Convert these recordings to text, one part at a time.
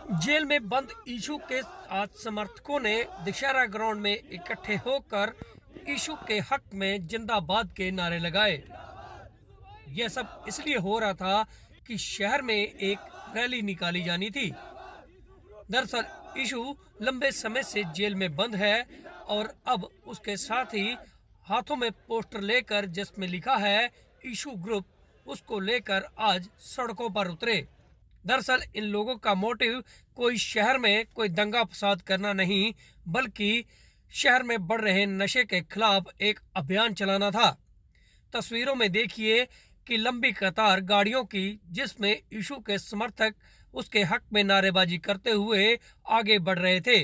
Jail में बंद ईशू के आज समर्थकों ने दशहरा ग्राउंड में इकट्ठे होकर ईशू के हक में जिंदाबाद के नारे लगाए। यह सब इसलिए हो रहा था कि शहर में एक रैली निकाली जानी थी। दरअसल ईशू लंबे समय से जेल में बंद है और अब उसके साथ ही हाथों में पोस्टर लेकर जिसमें लिखा है ईशू ग्रुप, उसको लेकर आज सड़कों पर उतरे। दरअसल इन लोगों का मोटिव कोई शहर में कोई दंगा फसाद करना नहीं, बल्कि शहर में बढ़ रहे नशे के खिलाफ एक अभियान चलाना था। तस्वीरों में देखिए कि लंबी कतार गाड़ियों की, जिसमें ईशू के समर्थक उसके हक में नारेबाजी करते हुए आगे बढ़ रहे थे।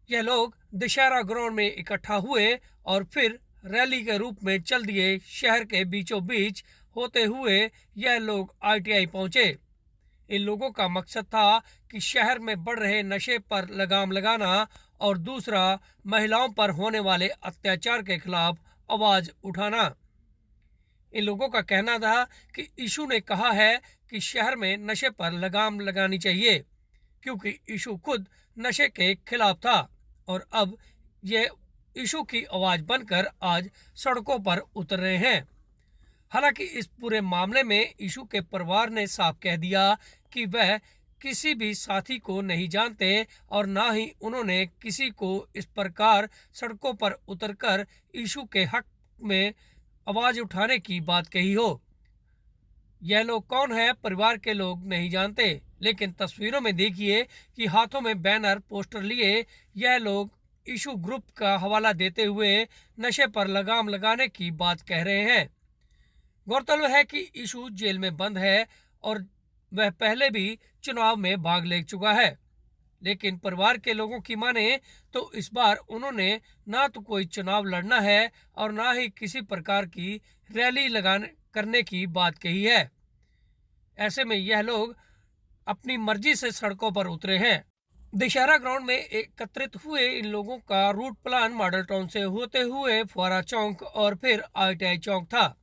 यह लोग दशहरा ग्राउंड में इकट्ठा हुए और फिर रैली के रूप में चल दिए। शहर के बीचों बीच होते हुए यह लोग आईटीआई पहुंचे। इन लोगों का मकसद था कि शहर में बढ़ रहे नशे पर लगाम लगाना और दूसरा महिलाओं पर होने वाले अत्याचार के खिलाफ आवाज उठाना। इन लोगों का कहना था कि ईशू ने कहा है कि शहर में नशे पर लगाम लगानी चाहिए, क्योंकि ईशू खुद नशे के खिलाफ था और अब ये ईशू की आवाज बनकर आज सड़कों पर उतर रहे हैं। हालांकि इस पूरे मामले में ईशू के परिवार ने साफ कह दिया कि वह किसी भी साथी को नहीं जानते और ना ही उन्होंने किसी को इस प्रकार सड़कों पर उतरकर ईशू के हक में आवाज उठाने की बात कही हो। यह लोग कौन है, परिवार के लोग नहीं जानते, लेकिन तस्वीरों में देखिए कि हाथों में बैनर पोस्टर लिए यह लोग ईशू ग्रुप का हवाला देते हुए नशे पर लगाम लगाने की बात कह रहे हैं। गौरतलब है कि ईशू जेल में बंद है और वह पहले भी चुनाव में भाग ले चुका है, लेकिन परिवार के लोगों की माने तो इस बार उन्होंने ना तो कोई चुनाव लड़ना है और ना ही किसी प्रकार की रैली करने की बात कही है। ऐसे में यह लोग अपनी मर्जी से सड़कों पर उतरे हैं। दशहरा ग्राउंड में एकत्रित हुए इन लोगों का रूट प्लान मॉडल टाउन से होते हुए फुआरा चौक और फिर आईटीआई चौक था।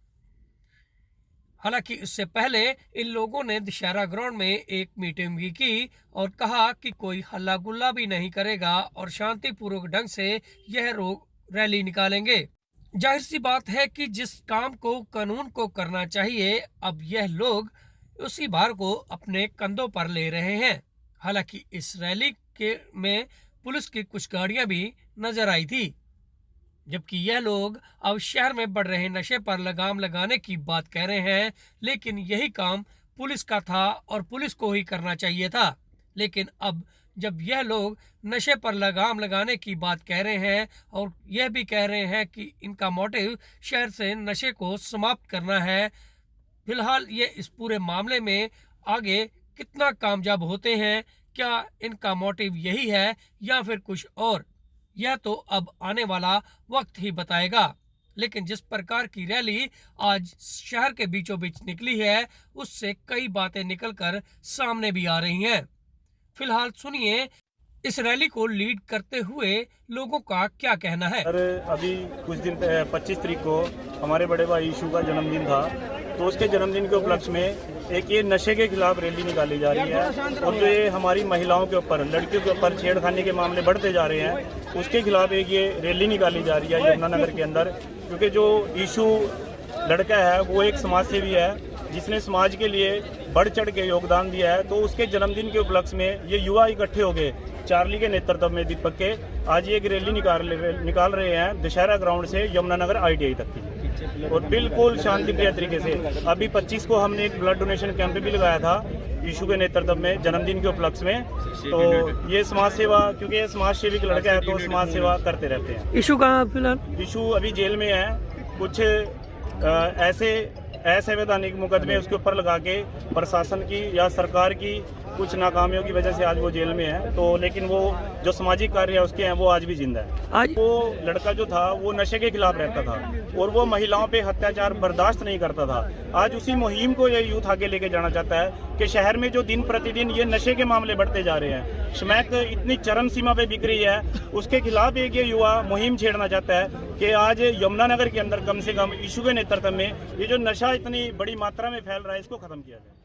हालांकि इससे पहले इन लोगों ने दशहरा ग्राउंड में एक मीटिंग भी की और कहा कि कोई हल्ला गुल्ला भी नहीं करेगा और शांतिपूर्वक ढंग से यह रैली निकालेंगे। जाहिर सी बात है कि जिस काम को कानून को करना चाहिए, अब यह लोग उसी भार को अपने कंधों पर ले रहे हैं। हालांकि इस रैली में पुलिस की कुछ गाड़ियां भी नजर आई थी, जबकि यह लोग अब शहर में बढ़ रहे नशे पर लगाम लगाने की बात कह रहे हैं, लेकिन यही काम पुलिस का था और पुलिस को ही करना चाहिए था। लेकिन अब जब यह लोग नशे पर लगाम लगाने की बात कह रहे हैं और यह भी कह रहे हैं कि इनका मोटिव शहर से नशे को समाप्त करना है, फिलहाल ये इस पूरे मामले में आगे कितना कामयाब होते हैं, क्या इनका मोटिव यही है या फिर कुछ और, यह तो अब आने वाला वक्त ही बताएगा। लेकिन जिस प्रकार की रैली आज शहर के बीचों बीच निकली है, उससे कई बातें निकलकर सामने भी आ रही हैं। फिलहाल सुनिए इस रैली को लीड करते हुए लोगों का क्या कहना है। अभी कुछ दिन 25 तारीख को हमारे बड़े भाई ईशू का जन्मदिन था, तो उसके जन्मदिन के उपलक्ष्य में एक ये नशे के खिलाफ रैली निकाली जा रही है और जो ये हमारी महिलाओं के ऊपर, लड़कियों के ऊपर छेड़खानी के मामले बढ़ते जा रहे हैं, उसके खिलाफ एक ये रैली निकाली जा रही है यमुनानगर के अंदर। क्योंकि जो ईशू लड़का है वो एक समाज सेवी है जिसने समाज के लिए बढ़ चढ़ के योगदान दिया है, तो उसके जन्मदिन के उपलक्ष्य में ये युवा इकट्ठे हो गए चार्ली के नेतृत्व में, दीपक के, आज ये एक रैली निकाल रहे हैं दशहरा ग्राउंड से यमुनानगर आईटीआई तक की, और बिल्कुल शांतिप्रिय तरीके से। अभी 25 को हमने एक ब्लड डोनेशन कैंप भी लगाया था ईशू के नेतृत्व में जन्मदिन के उपलक्ष्य में। तो ये समाज सेवा, क्योंकि ये समाज सेविक लड़का है तो समाज सेवा करते रहते हैं। ईशू कहाँ फिलहाल? ईशू अभी जेल में है। कुछ ऐसे असंवैधानिक मुकदमे उसके ऊपर लगा के प्रशासन की या सरकार की कुछ नाकामियों की वजह से आज वो जेल में है। तो लेकिन वो जो सामाजिक कार्य है उसके हैं वो आज भी जिंदा है। आज वो लड़का जो था वो नशे के खिलाफ रहता था और वो महिलाओं पे अत्याचार बर्दाश्त नहीं करता था। आज उसी मुहिम को ये यूथ आगे लेके जाना चाहता है कि शहर में जो दिन प्रतिदिन ये नशे के मामले बढ़ते जा रहे हैं, स्मैक इतनी चरम सीमा पे बिक रही है, उसके खिलाफ एक ये युवा मुहिम छेड़ना चाहता है कि आज यमुनानगर के अंदर कम से कम ईशू के नेतृत्व में ये जो नशा इतनी बड़ी मात्रा में फैल रहा है इसको खत्म किया जाए।